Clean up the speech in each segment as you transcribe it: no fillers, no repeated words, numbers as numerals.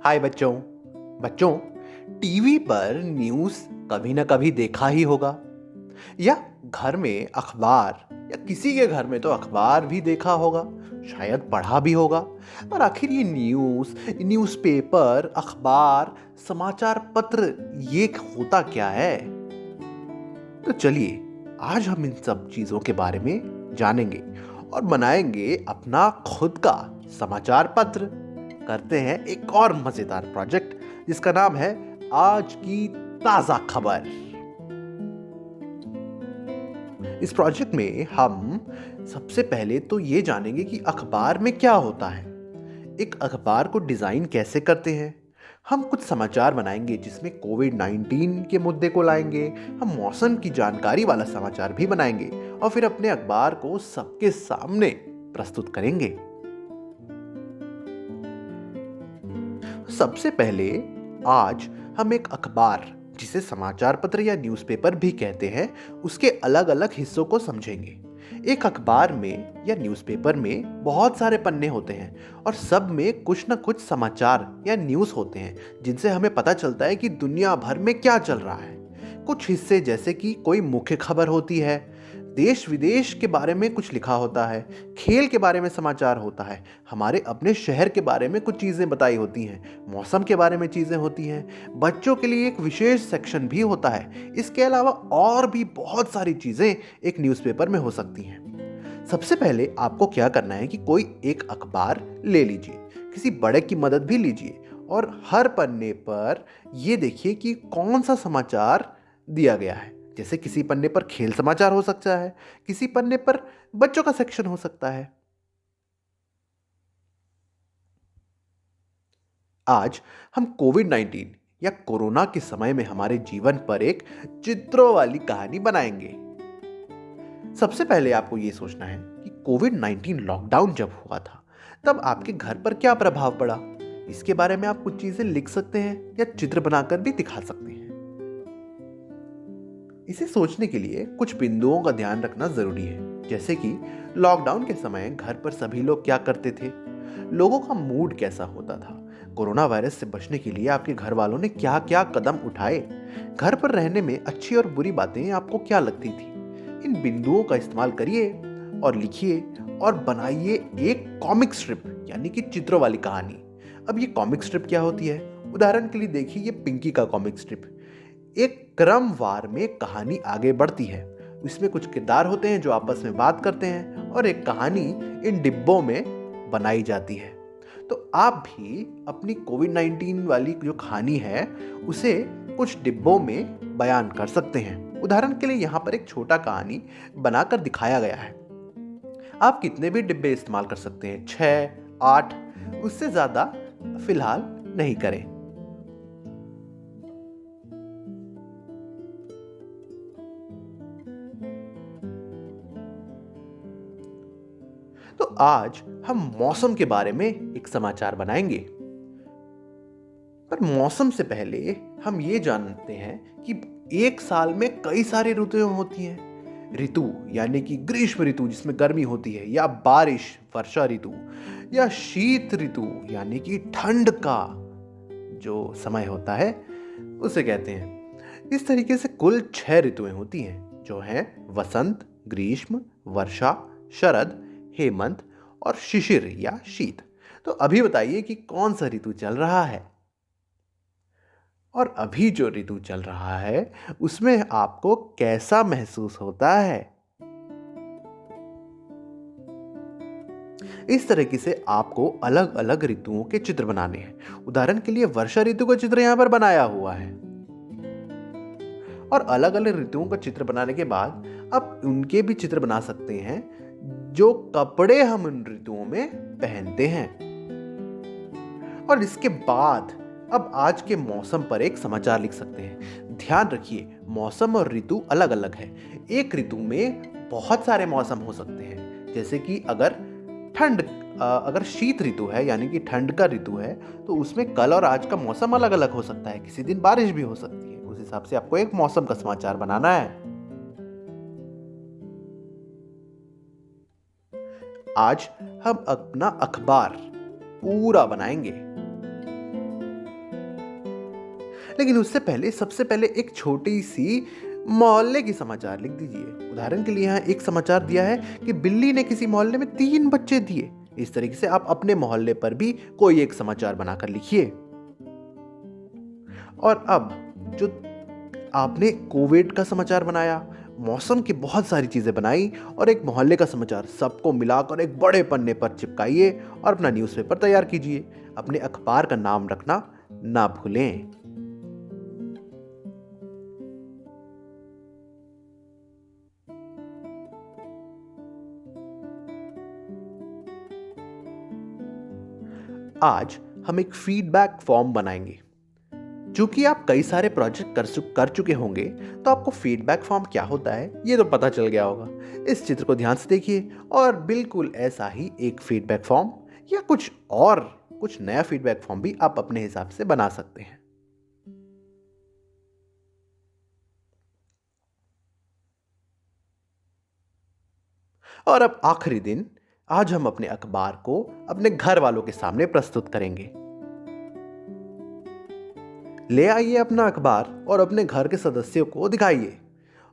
हाय बच्चों। बच्चों, टीवी पर न्यूज़ कभी ना कभी देखा ही होगा, या घर में अखबार, या किसी के घर में तो अखबार भी देखा होगा, शायद पढ़ा भी होगा। पर आखिर ये न्यूज़पेपर, अखबार, समाचार पत्र, ये होता क्या है? तो चलिए, आज हम इन सब चीज़ों के बारे में जानेंगे और बनाएंगे अपना खुद का समाचार पत्र। करते हैं एक और मजेदार प्रोजेक्ट जिसका नाम है आज की ताजा खबर। इस प्रोजेक्ट में हम सबसे पहले तो ये जानेंगे कि अखबार में क्या होता है, एक अखबार को डिजाइन कैसे करते हैं। हम कुछ समाचार बनाएंगे जिसमें कोविड-19 के मुद्दे को लाएंगे। हम मौसम की जानकारी वाला समाचार भी बनाएंगे और फिर अपने अखबार को सबके सामने प्रस्तुत करेंगे। सबसे पहले आज हम एक अखबार, जिसे समाचार पत्र या न्यूज़पेपर भी कहते हैं, उसके अलग अलग हिस्सों को समझेंगे। एक अखबार में या न्यूज़पेपर में बहुत सारे पन्ने होते हैं और सब में कुछ न कुछ समाचार या न्यूज़ होते हैं जिनसे हमें पता चलता है कि दुनिया भर में क्या चल रहा है। कुछ हिस्से जैसे कि कोई मुख्य खबर होती है, देश विदेश के बारे में कुछ लिखा होता है, खेल के बारे में समाचार होता है, हमारे अपने शहर के बारे में कुछ चीज़ें बताई होती हैं, मौसम के बारे में चीज़ें होती हैं, बच्चों के लिए एक विशेष सेक्शन भी होता है। इसके अलावा और भी बहुत सारी चीज़ें एक न्यूज़पेपर में हो सकती हैं। सबसे पहले आपको क्या करना है कि कोई एक अखबार ले लीजिए, किसी बड़े की मदद भी लीजिए और हर पन्ने पर ये देखिए कि कौन सा समाचार दिया गया है। जैसे किसी पन्ने पर खेल समाचार हो सकता है, किसी पन्ने पर बच्चों का सेक्शन हो सकता है। आज हम कोविड-19 या कोरोना के समय में हमारे जीवन पर एक चित्रों वाली कहानी बनाएंगे। सबसे पहले आपको ये सोचना है कि कोविड-19 लॉकडाउन जब हुआ था, तब आपके घर पर क्या प्रभाव पड़ा। इसके बारे में आप कुछ चीजें लिख सकते हैं या चित्र बनाकर भी दिखा सकते हैं। इसे सोचने के लिए कुछ बिंदुओं का ध्यान रखना जरूरी है, जैसे कि लॉकडाउन के समय घर पर सभी लोग क्या करते थे, लोगों का मूड कैसा होता था, कोरोना वायरस से बचने के लिए आपके घर वालों ने क्या क्या कदम उठाए, घर पर रहने में अच्छी और बुरी बातें आपको क्या लगती थी। इन बिंदुओं का इस्तेमाल करिए और लिखिए और बनाइए एक कॉमिक स्ट्रिप, यानी कि चित्रों वाली कहानी। अब ये कॉमिक स्ट्रिप क्या होती है? उदाहरण के लिए देखिए, ये पिंकी का कॉमिक स्ट्रिप। एक क्रमवार में कहानी आगे बढ़ती है। इसमें कुछ किरदार होते हैं जो आपस में बात करते हैं और एक कहानी इन डिब्बों में बनाई जाती है। तो आप भी अपनी कोविड-19 वाली जो कहानी है उसे कुछ डिब्बों में बयान कर सकते हैं। उदाहरण के लिए यहाँ पर एक छोटा कहानी बनाकर दिखाया गया है। आप कितने भी डिब्बे इस्तेमाल कर सकते हैं, 6, 8, उससे ज्यादा फिलहाल नहीं करें। तो आज हम मौसम के बारे में एक समाचार बनाएंगे। पर मौसम से पहले हम ये जानते हैं कि एक साल में कई सारी ऋतुएं होती हैं। ऋतु यानी कि ग्रीष्म ऋतु जिसमें गर्मी होती है, या बारिश वर्षा ऋतु, या शीत ऋतु यानी कि ठंड का जो समय होता है उसे कहते हैं। इस तरीके से कुल 6 ऋतुएं होती हैं, जो हैं वसंत, ग्रीष्म, वर्षा, शरद, हेमंत और शिशिर या शीत। तो अभी बताइए कि कौन सा ऋतु चल रहा है। और अभी जो ऋतु चल रहा है उसमें आपको कैसा महसूस होता है। इस तरीके से आपको अलग अलग ऋतुओं के चित्र बनाने हैं। उदाहरण के लिए वर्षा ऋतु का चित्र यहाँ पर बनाया हुआ है। और अलग अलग ऋतुओं का चित्र बनाने के बाद आप उनके भी चित्र बना सकते हैं जो कपड़े हम इन ऋतुओं में पहनते हैं। और इसके बाद अब आज के मौसम पर एक समाचार लिख सकते हैं। ध्यान रखिए, मौसम और ऋतु अलग अलग है। एक ऋतु में बहुत सारे मौसम हो सकते हैं, जैसे कि अगर शीत ऋतु है यानी कि ठंड का ऋतु है, तो उसमें कल और आज का मौसम अलग अलग हो सकता है, किसी दिन बारिश भी हो सकती है। उस हिसाब से आपको एक मौसम का समाचार बनाना है। आज हम अपना अखबार पूरा बनाएंगे। लेकिन उससे पहले सबसे पहले एक छोटी सी मोहल्ले की समाचार लिख दीजिए। उदाहरण के लिए यहाँ एक समाचार दिया है कि बिल्ली ने किसी मोहल्ले में 3 बच्चे दिए। इस तरीके से आप अपने मोहल्ले पर भी कोई एक समाचार बनाकर लिखिए। और अब जो आपने कोविड का समाचार बनाया, मौसम की बहुत सारी चीजें बनाई और एक मोहल्ले का समाचार, सबको मिलाकर एक बड़े पन्ने पर चिपकाइए और अपना न्यूज़पेपर तैयार कीजिए। अपने अखबार का नाम रखना ना भूलें। आज हम एक फीडबैक फॉर्म बनाएंगे। चूंकि आप कई सारे प्रोजेक्ट कर चुके होंगे, तो आपको फीडबैक फॉर्म क्या होता है ये तो पता चल गया होगा। इस चित्र को ध्यान से देखिए और बिल्कुल ऐसा ही एक फीडबैक फॉर्म या कुछ नया फीडबैक फॉर्म भी आप अपने हिसाब से बना सकते हैं। और अब आखिरी दिन, आज हम अपने अखबार को अपने घर वालों के सामने प्रस्तुत करेंगे। ले आइए अपना अखबार और अपने घर के सदस्यों को दिखाइए।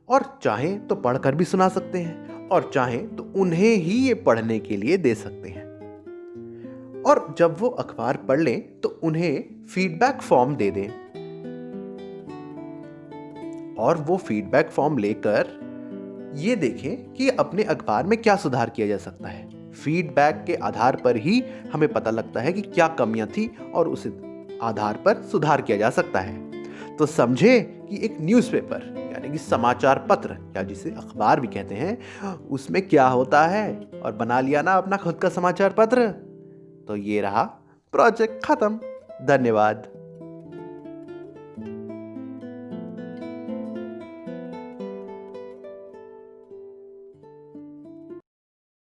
और चाहें तो पढ़कर भी सुना सकते हैं और चाहें तो उन्हें ही ये पढ़ने के लिए दे सकते हैं। और जब वो अखबार पढ़ लें तो उन्हें फीडबैक फॉर्म दे दें और वो फीडबैक फॉर्म लेकर ये देखें कि अपने अखबार में क्या सुधार किया जा सकता है। फीडबैक के आधार पर ही हमें पता लगता है कि क्या कमियां थी और उस आधार पर सुधार किया जा सकता है। तो समझे कि एक न्यूज़पेपर यानी कि समाचार पत्र या जिसे अखबार भी कहते हैं, उसमें क्या होता है और बना लिया ना अपना खुद का समाचार पत्र। तो ये रहा प्रोजेक्ट खत्म। धन्यवाद।